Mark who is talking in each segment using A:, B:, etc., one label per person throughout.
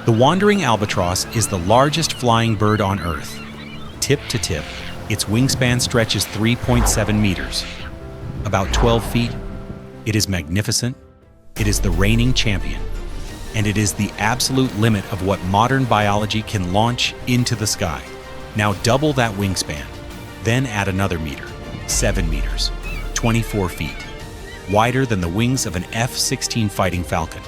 A: The wandering albatross is the largest flying bird on Earth. Tip to tip, its wingspan stretches 3.7 meters. About 12 feet, it is magnificent, it is the reigning champion, and it is the absolute limit of what modern biology can launch into the sky. Now double that wingspan, then add another meter, 7 meters, 24 feet, wider than the wings of an F-16 Fighting Falcon,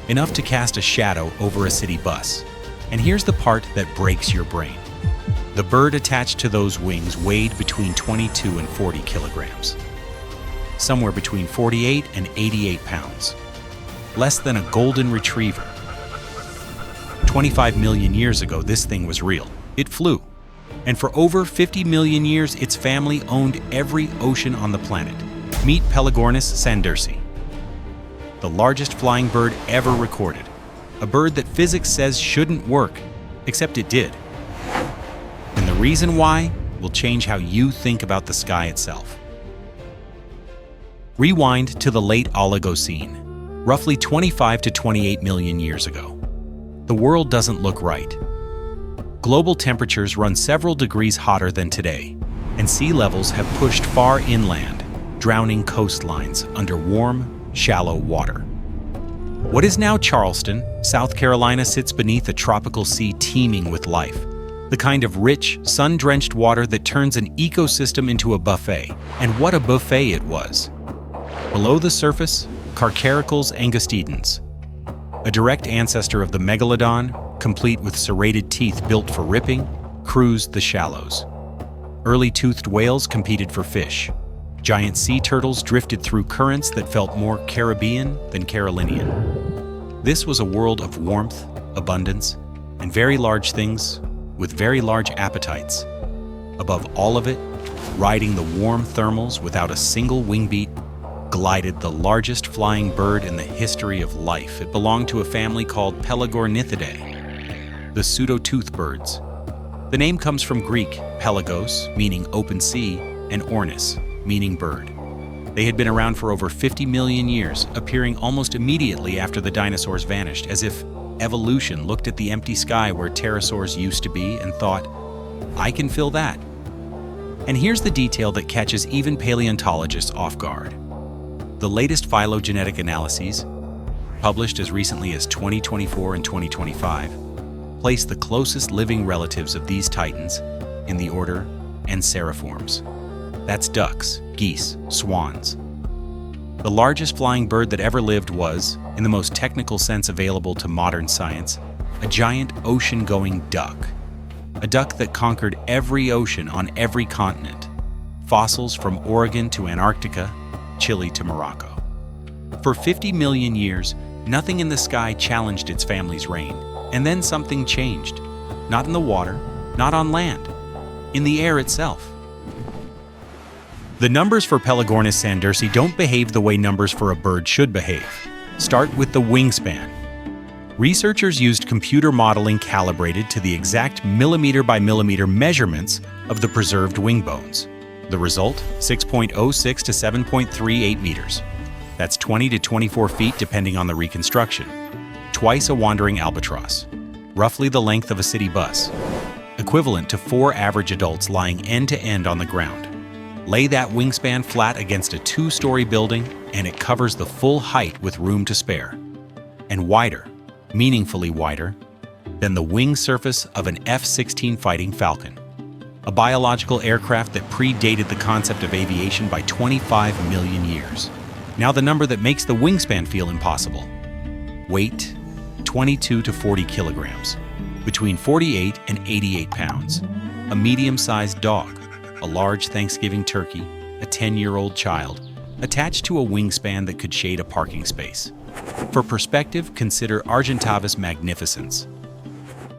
A: enough to cast a shadow over a city bus. And here's the part that breaks your brain. The bird attached to those wings weighed between 22 and 40 kilograms, somewhere between 48 and 88 pounds, less than a golden retriever. 25 million years ago, this thing was real. It flew. And for over 50 million years, its family owned every ocean on the planet. Meet Pelagornis sandersi, the largest flying bird ever recorded. A bird that physics says shouldn't work, except it did. And the reason why will change how you think about the sky itself. Rewind to the late Oligocene, roughly 25 to 28 million years ago. The world doesn't look right. Global temperatures run several degrees hotter than today, and sea levels have pushed far inland, drowning coastlines under warm, shallow water. What is now Charleston, South Carolina, sits beneath a tropical sea teeming with life, the kind of rich, sun-drenched water that turns an ecosystem into a buffet. And what a buffet it was! Below the surface, Carcharicles angustidens, a direct ancestor of the megalodon, complete with serrated teeth built for ripping, cruised the shallows. Early toothed whales competed for fish. Giant sea turtles drifted through currents that felt more Caribbean than Carolinian. This was a world of warmth, abundance, and very large things with very large appetites. Above all of it, riding the warm thermals without a single wing beat, glided the largest flying bird in the history of life. It belonged to a family called Pelagornithidae, the pseudoteeth birds. The name comes from Greek, pelagos, meaning open sea, and ornis, meaning bird. They had been around for over 50 million years, appearing almost immediately after the dinosaurs vanished, as if evolution looked at the empty sky where pterosaurs used to be and thought, I can fill that. And here's the detail that catches even paleontologists off guard. The latest phylogenetic analyses, published as recently as 2024 and 2025, place the closest living relatives of these titans in the order Anceriformes. That's ducks, geese, swans. The largest flying bird that ever lived was, in the most technical sense available to modern science, a giant ocean-going duck. A duck that conquered every ocean on every continent. Fossils from Oregon to Antarctica, Chile to Morocco. For 50 million years, nothing in the sky challenged its family's reign. And then something changed. Not in the water, not on land, in the air itself. The numbers for Pelagornis sandersi don't behave the way numbers for a bird should behave. Start with the wingspan. Researchers used computer modeling calibrated to the exact millimeter by millimeter measurements of the preserved wing bones. The result, 6.06 to 7.38 meters. That's 20 to 24 feet depending on the reconstruction. Twice a wandering albatross. Roughly the length of a city bus. Equivalent to 4 average adults lying end to end on the ground. Lay that wingspan flat against a 2-story building and it covers the full height with room to spare. And wider, meaningfully wider, than the wing surface of an F-16 Fighting Falcon. A biological aircraft that predated the concept of aviation by 25 million years. Now the number that makes the wingspan feel impossible. Weight, 22 to 40 kilograms, between 48 and 88 pounds. A medium-sized dog, a large Thanksgiving turkey, a 10-year-old child, attached to a wingspan that could shade a parking space. For perspective, consider Argentavis magnificens,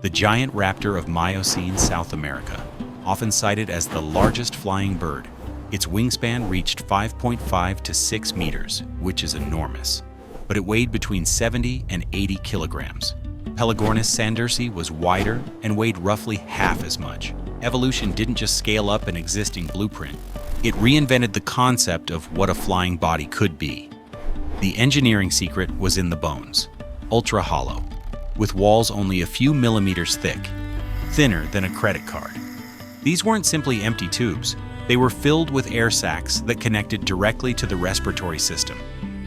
A: the giant raptor of Miocene South America, often cited as the largest flying bird. Its wingspan reached 5.5 to 6 meters, which is enormous, but it weighed between 70 and 80 kilograms. Pelagornis sandersi was wider and weighed roughly half as much. Evolution didn't just scale up an existing blueprint. It reinvented the concept of what a flying body could be. The engineering secret was in the bones, ultra hollow. with walls only a few millimeters thick, thinner than a credit card. These weren't simply empty tubes. They were filled with air sacs that connected directly to the respiratory system,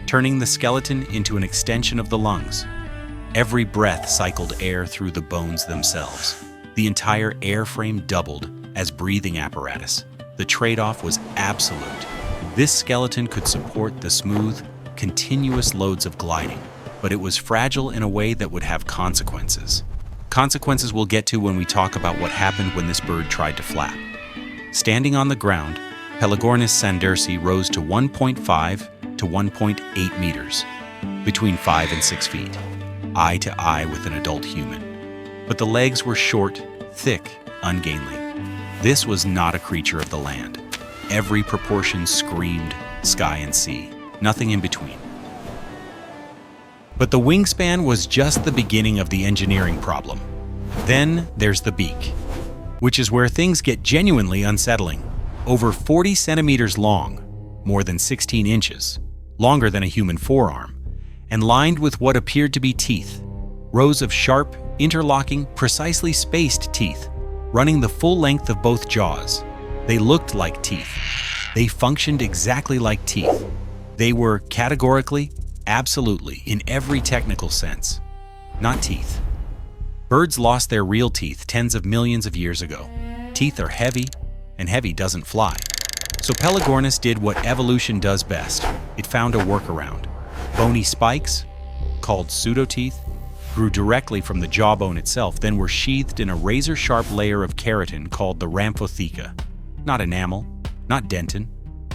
A: turning the skeleton into an extension of the lungs. Every breath cycled air through the bones themselves. The entire airframe doubled as breathing apparatus. The trade-off was absolute. This skeleton could support the smooth, continuous loads of gliding, but it was fragile in a way that would have consequences. Consequences we'll get to when we talk about what happened when this bird tried to flap. Standing on the ground, Pelagornis sandersi rose to 1.5 to 1.8 meters, between 5 and 6 feet, eye to eye with an adult human. But the legs were short, thick, ungainly. This was not a creature of the land. Every proportion screamed sky and sea, nothing in between. But the wingspan was just the beginning of the engineering problem. Then there's the beak, which is where things get genuinely unsettling. Over 40 centimeters long, more than 16 inches, longer than a human forearm, and lined with what appeared to be teeth, rows of sharp, interlocking, precisely spaced teeth, running the full length of both jaws. They looked like teeth. They functioned exactly like teeth. They were categorically, absolutely, in every technical sense, not teeth. Birds lost their real teeth tens of millions of years ago. Teeth are heavy, and heavy doesn't fly. So Pelagornis did what evolution does best. It found a workaround. Bony spikes, called pseudoteeth, grew directly from the jawbone itself, then were sheathed in a razor-sharp layer of keratin called the rhamphotheca. Not enamel, not dentin,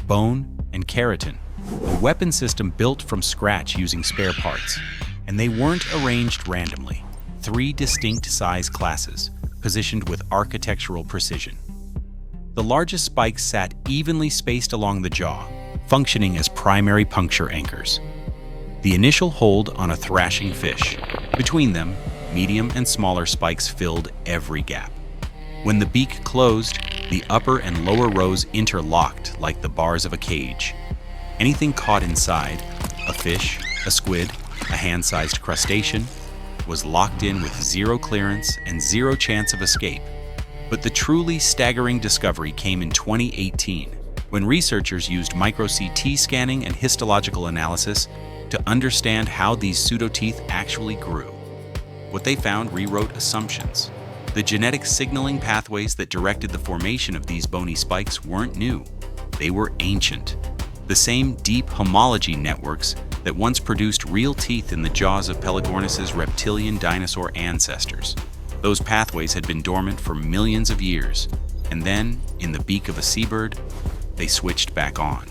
A: bone and keratin. A weapon system built from scratch using spare parts. And they weren't arranged randomly. 3 distinct size classes, positioned with architectural precision. The largest spikes sat evenly spaced along the jaw, functioning as primary puncture anchors. The initial hold on a thrashing fish. Between them, medium and smaller spikes filled every gap. When the beak closed, the upper and lower rows interlocked like the bars of a cage. Anything caught inside, a fish, a squid, a hand-sized crustacean, was locked in with 0 clearance and 0 chance of escape. But the truly staggering discovery came in 2018, when researchers used micro-CT scanning and histological analysis to understand how these pseudoteeth actually grew. What they found rewrote assumptions. The genetic signaling pathways that directed the formation of these bony spikes weren't new. They were ancient. The same deep homology networks that once produced real teeth in the jaws of Pelagornis's reptilian dinosaur ancestors. Those pathways had been dormant for millions of years, and then, in the beak of a seabird, they switched back on.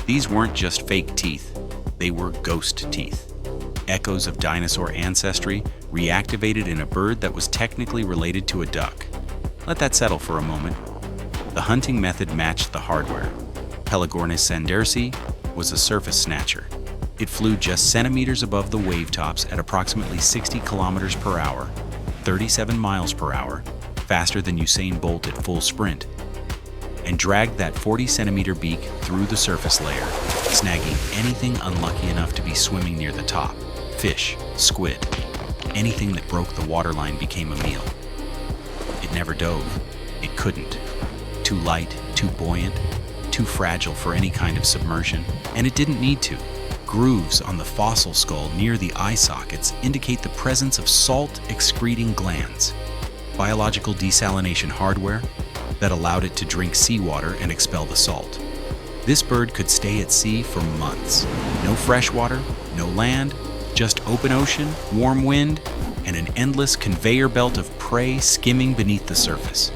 A: These weren't just fake teeth, they were ghost teeth. Echoes of dinosaur ancestry reactivated in a bird that was technically related to a duck. Let that settle for a moment. The hunting method matched the hardware. Pelagornis sandersi was a surface snatcher. It flew just centimeters above the wave tops at approximately 60 kilometers per hour, 37 miles per hour, faster than Usain Bolt at full sprint, and dragged that 40-centimeter beak through the surface layer, snagging anything unlucky enough to be swimming near the top. Fish, squid, anything that broke the waterline became a meal. It never dove. It couldn't. Too light, too buoyant, too fragile for any kind of submersion, and it didn't need to. Grooves on the fossil skull near the eye sockets indicate the presence of salt-excreting glands, biological desalination hardware that allowed it to drink seawater and expel the salt. This bird could stay at sea for months. No fresh water, no land, just open ocean, warm wind, and an endless conveyor belt of prey skimming beneath the surface.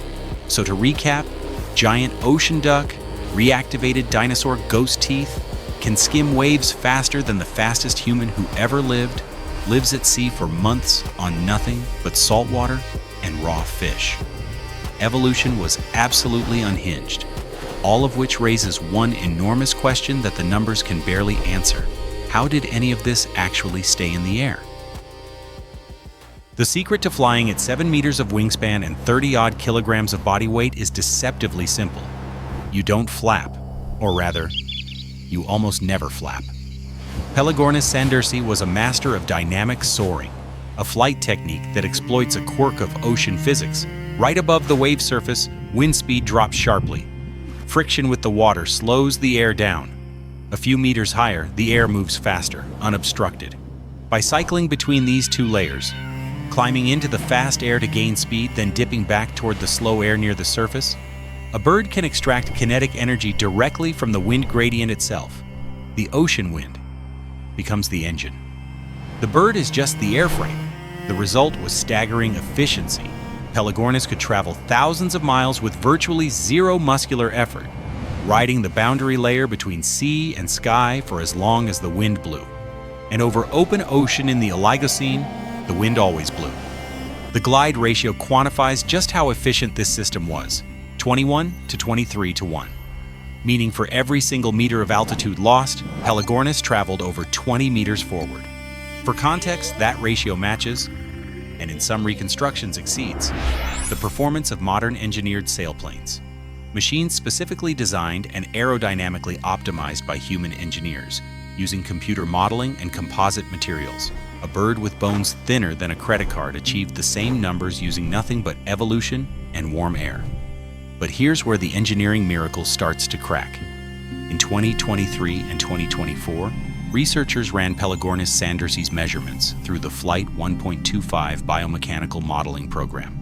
A: So to recap, giant ocean duck, reactivated dinosaur ghost teeth, can skim waves faster than the fastest human who ever lived, lives at sea for months on nothing but salt water and raw fish. Evolution was absolutely unhinged, all of which raises one enormous question that the numbers can barely answer. How did any of this actually stay in the air? The secret to flying at 7 meters of wingspan and 30-odd kilograms of body weight is deceptively simple. You don't flap, or rather, you almost never flap. Pelagornis sandersi was a master of dynamic soaring. a flight technique that exploits a quirk of ocean physics. Right above the wave surface, wind speed drops sharply. Friction with the water slows the air down. A few meters higher, the air moves faster, unobstructed. By cycling between these two layers, climbing into the fast air to gain speed, then dipping back toward the slow air near the surface, a bird can extract kinetic energy directly from the wind gradient itself. The ocean wind becomes the engine. The bird is just the airframe. The result was staggering efficiency. Pelagornis could travel thousands of miles with virtually zero muscular effort, riding the boundary layer between sea and sky for as long as the wind blew. And over open ocean in the Oligocene, the wind always blew. The glide ratio quantifies just how efficient this system was, 21 to 23 to 1. Meaning for every single meter of altitude lost, Pelagornis traveled over 20 meters forward. For context, that ratio matches, and in some reconstructions exceeds, the performance of modern engineered sailplanes. Machines specifically designed and aerodynamically optimized by human engineers, using computer modeling and composite materials. A bird with bones thinner than a credit card achieved the same numbers using nothing but evolution and warm air. But here's where the engineering miracle starts to crack. In 2023 and 2024, researchers ran Pelagornis sandersi's measurements through the Flight 1.25 biomechanical modeling program.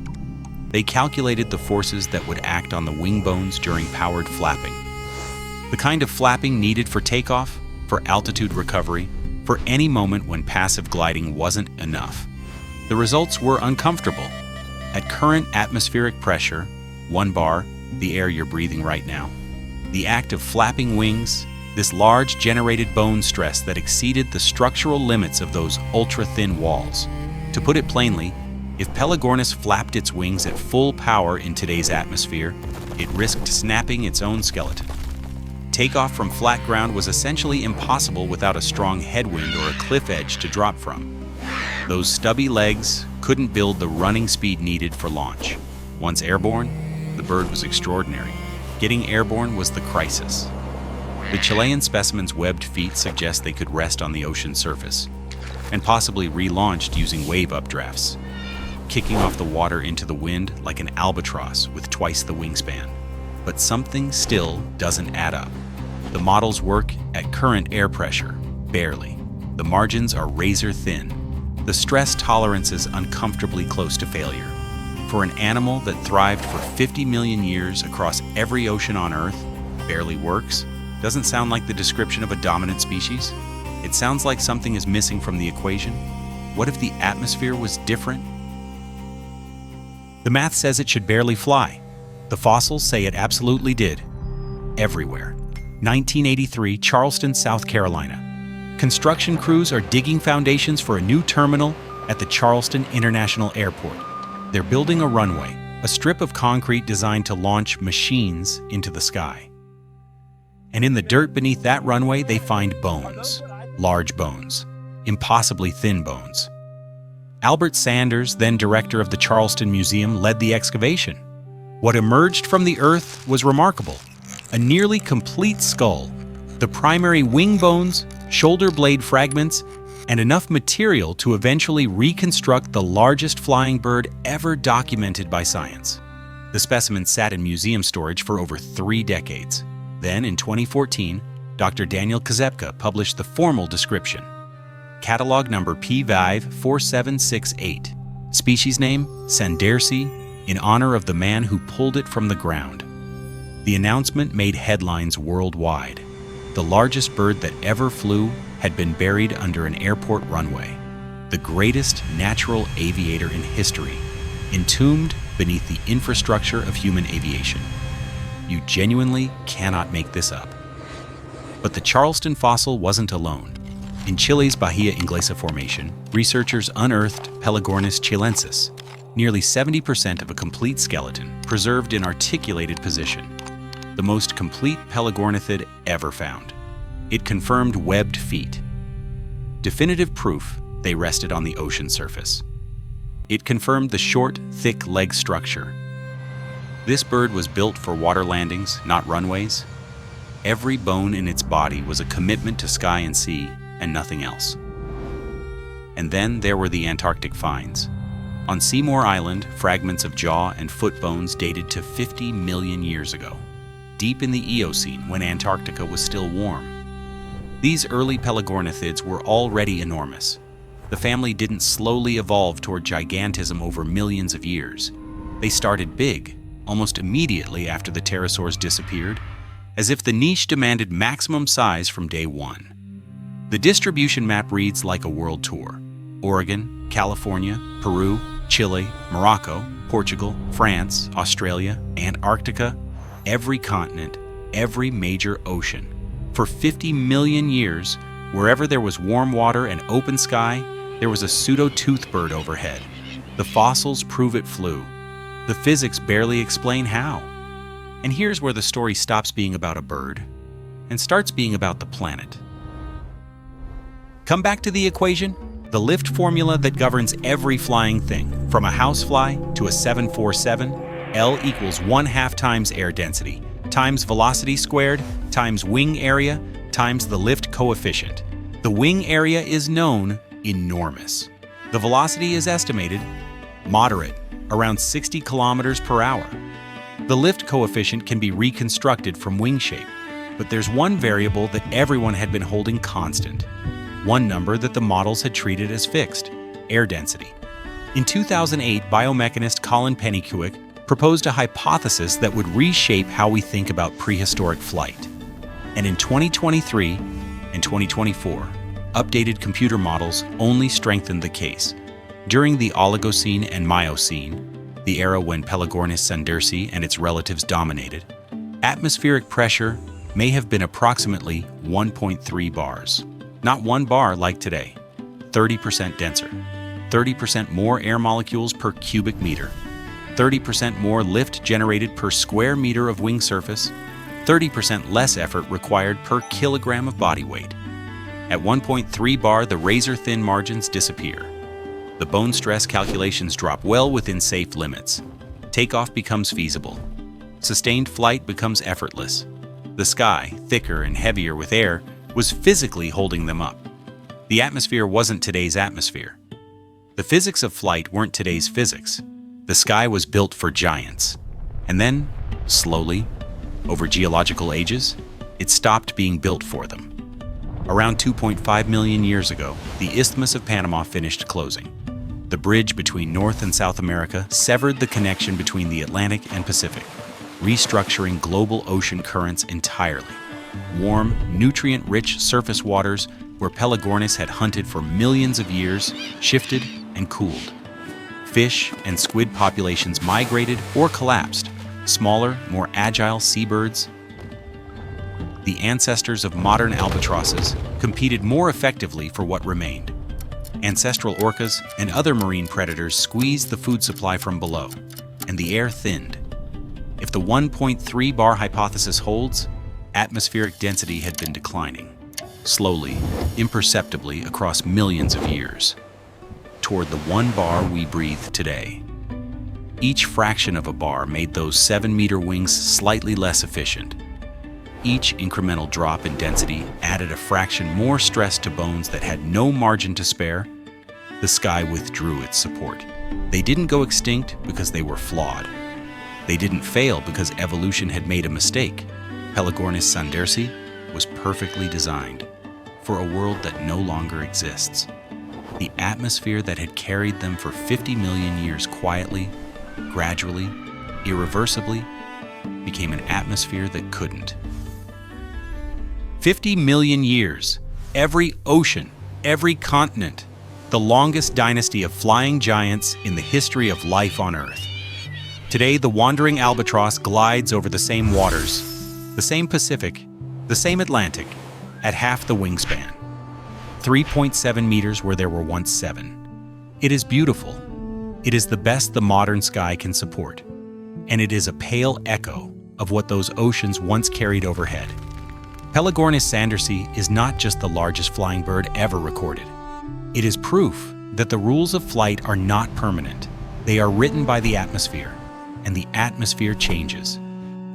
A: They calculated the forces that would act on the wing bones during powered flapping. The kind of flapping needed for takeoff, for altitude recovery, for any moment when passive gliding wasn't enough. The results were uncomfortable. At current atmospheric pressure, 1 bar, the air you're breathing right now, the act of flapping wings, this large generated bone stress that exceeded the structural limits of those ultra-thin walls. To put it plainly, if Pelagornis flapped its wings at full power in today's atmosphere, it risked snapping its own skeleton. Takeoff from flat ground was essentially impossible without a strong headwind or a cliff edge to drop from. Those stubby legs couldn't build the running speed needed for launch. Once airborne, the bird was extraordinary. Getting airborne was the crisis. The Chilean specimen's webbed feet suggest they could rest on the ocean surface, and possibly relaunched using wave updrafts, kicking off the water into the wind like an albatross with twice the wingspan. But something still doesn't add up. The models work at current air pressure, barely. The margins are razor thin. The stress tolerance is uncomfortably close to failure. For an animal that thrived for 50 million years across every ocean on Earth, barely works, doesn't sound like the description of a dominant species. It sounds like something is missing from the equation. What if the atmosphere was different? The math says it should barely fly. The fossils say it absolutely did. Everywhere. 1983, Charleston, South Carolina. Construction crews are digging foundations for a new terminal at the Charleston International Airport. They're building a runway, a strip of concrete designed to launch machines into the sky. And in the dirt beneath that runway, they find bones. Large bones. Impossibly thin bones. Albert Sanders, then director of the Charleston Museum, led the excavation. What emerged from the earth was remarkable. A nearly complete skull, the primary wing bones, shoulder blade fragments, and enough material to eventually reconstruct the largest flying bird ever documented by science. The specimen sat in museum storage for over 3 decades. Then, in 2014, Dr. Daniel Kazepka published the formal description. Catalog number P54768. Species name, sandersi, in honor of the man who pulled it from the ground. The announcement made headlines worldwide. The largest bird that ever flew had been buried under an airport runway. The greatest natural aviator in history, entombed beneath the infrastructure of human aviation. You genuinely cannot make this up. But the Charleston fossil wasn't alone. In Chile's Bahia Inglesa Formation, researchers unearthed Pelagornis chilensis, nearly 70% of a complete skeleton, preserved in articulated position. The most complete pelagornithid ever found. It confirmed webbed feet. Definitive proof they rested on the ocean surface. It confirmed the short, thick leg structure. This bird was built for water landings, not runways. Every bone in its body was a commitment to sky and sea, and nothing else. And then there were the Antarctic finds. On Seymour Island, fragments of jaw and foot bones dated to 50 million years ago, deep in the Eocene when Antarctica was still warm. These early Pelagornithids were already enormous. The family didn't slowly evolve toward gigantism over millions of years. They started big, almost immediately after the pterosaurs disappeared, as if the niche demanded maximum size from day one. The distribution map reads like a world tour. Oregon, California, Peru, Chile, Morocco, Portugal, France, Australia, Antarctica, every continent, every major ocean. For 50 million years, wherever there was warm water and open sky, there was a pseudoteeth bird overhead. The fossils prove it flew. The physics barely explain how. And here's where the story stops being about a bird and starts being about the planet. Come back to the equation, the lift formula that governs every flying thing, from a housefly to a 747, L equals 1/2 times air density, times velocity squared, times wing area, times the lift coefficient. The wing area is known, enormous. The velocity is estimated, moderate, around 60 kilometers per hour. The lift coefficient can be reconstructed from wing shape, but there's one variable that everyone had been holding constant. One number that the models had treated as fixed, air density. In 2008, biomechanist Colin Pennycuick proposed a hypothesis that would reshape how we think about prehistoric flight. And in 2023 and 2024, updated computer models only strengthened the case. During the Oligocene and Miocene, the era when Pelagornis sandersi and its relatives dominated, atmospheric pressure may have been approximately 1.3 bars. Not 1 bar like today, 30% denser, 30% more air molecules per cubic meter, 30% more lift generated per square meter of wing surface, 30% less effort required per kilogram of body weight. At 1.3 bar, the razor-thin margins disappear. The bone stress calculations drop well within safe limits. Takeoff becomes feasible. Sustained flight becomes effortless. The sky, thicker and heavier with air, was physically holding them up. The atmosphere wasn't today's atmosphere. The physics of flight weren't today's physics. The sky was built for giants. And then, slowly, over geological ages, it stopped being built for them. Around 2.5 million years ago, the Isthmus of Panama finished closing. The bridge between North and South America severed the connection between the Atlantic and Pacific, restructuring global ocean currents entirely. Warm, nutrient-rich surface waters where Pelagornis had hunted for millions of years shifted and cooled. Fish and squid populations migrated or collapsed. Smaller, more agile seabirds, the ancestors of modern albatrosses, competed more effectively for what remained. Ancestral orcas and other marine predators squeezed the food supply from below, and the air thinned. If the 1.3 bar hypothesis holds, atmospheric density had been declining, slowly, imperceptibly across millions of years, toward the 1 bar we breathe today. Each fraction of a bar made those 7-meter wings slightly less efficient. Each incremental drop in density added a fraction more stress to bones that had no margin to spare. The sky withdrew its support. They didn't go extinct because they were flawed. They didn't fail because evolution had made a mistake. Pelagornis sandersi was perfectly designed for a world that no longer exists. The atmosphere that had carried them for 50 million years quietly, gradually, irreversibly, became an atmosphere that couldn't. 50 million years, every ocean, every continent, the longest dynasty of flying giants in the history of life on Earth. Today, the wandering albatross glides over the same waters, the same Pacific, the same Atlantic, at half the wingspan. 3.7 meters where there were once 7. It is beautiful. It is the best the modern sky can support. And it is a pale echo of what those oceans once carried overhead. Pelagornis sandersi is not just the largest flying bird ever recorded. It is proof that the rules of flight are not permanent. They are written by the atmosphere, and the atmosphere changes.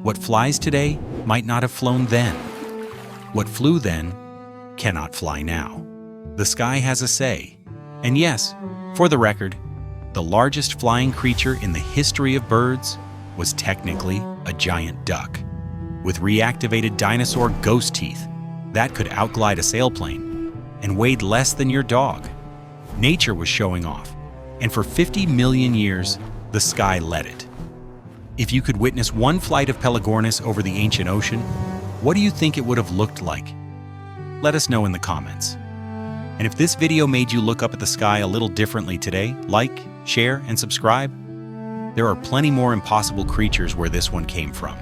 A: What flies today might not have flown then. What flew then cannot fly now. The sky has a say, And yes, for the record, the largest flying creature in the history of birds was technically a giant duck, with reactivated dinosaur ghost teeth that could outglide a sailplane and weighed less than your dog. Nature was showing off, and for 50 million years, the sky let it. If you could witness one flight of Pelagornis over the ancient ocean, what do you think it would have looked like? Let us know in the comments. And if this video made you look up at the sky a little differently today, like, share, and subscribe. There are plenty more impossible creatures where this one came from.